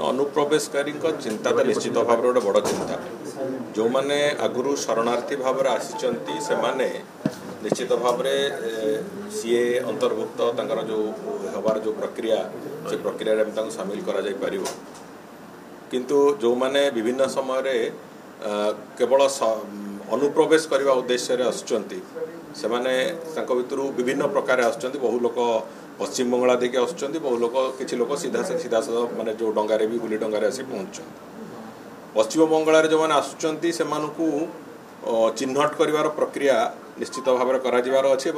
अनुप्रवेशकारी चिंता तो निश्चित भाव गोटे बड़ चिंता जो मैंने आगुरी शरणार्थी भाव आसी से निश्चित भाव सीए अंतर्भुक्त जो हबार जो प्रक्रिया से प्रक्रिया सामिल कर किंतु जो मैंने विभिन्न समय केवल अनुप्रवेश करने उद्देश्य आसुँच से विभिन्न प्रकार आसुँच बहु लोक पश्चिम बंगला देखिए आसुँच बहु लोक किसी लोक सीधा सीधा माने जो डंगारे भी गुली डंगारे आसी पहुँच पश्चिम बंगला जो मैंने आसुँच से चिन्हट कर प्रक्रिया निश्चित भाव अच्छे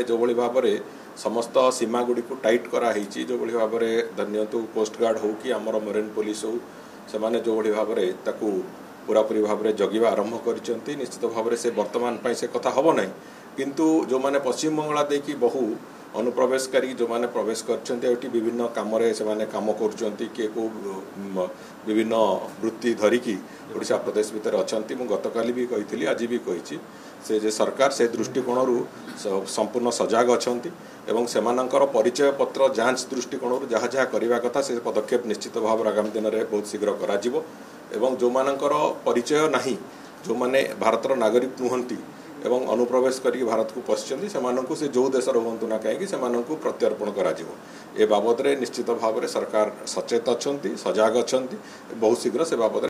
जो भली भाव समस्त सीमा गुड़ी को टाइट कराई जो भली भाव धन्यतु कोस्ट गार्ड हो कि आमर मरीन पुलिस हो से जो भली भाव पूरापूरी भाव में जगिवा आरंभ कर निश्चित भाव से वर्तमान से कथा हम ना किंतु जो मैंने पश्चिम बंगला देखी बहु अनुप्रवेशकारी जो मैंने प्रवेश कर विभिन्न काम काम कर किए को विभिन्न वृत्ति धरिकी ओडिशा प्रदेश भितर अच्छा गतकाली भी कही आज भी कही से जे सरकार से दृष्टिकोण संपूर्ण सजग अच्छा से परिचय पत्र जांच दृष्टिकोण जहाँ जहाँ करने कथा से पदक्षेप निश्चित भाव आगामी दिन में बहुत शीघ्र करा एवं जो मानकर परिचय नहीं जो माने भारतर नागरिक नुहंती एवं अनुप्रवेश करके भारत को पशिंट से जो देश रुहतु ना कहीं प्रत्यर्पण करा बाबद निश्चित भाव सरकार सचेत अच्छा सजग अच्छा बहुत शीघ्र से बाबद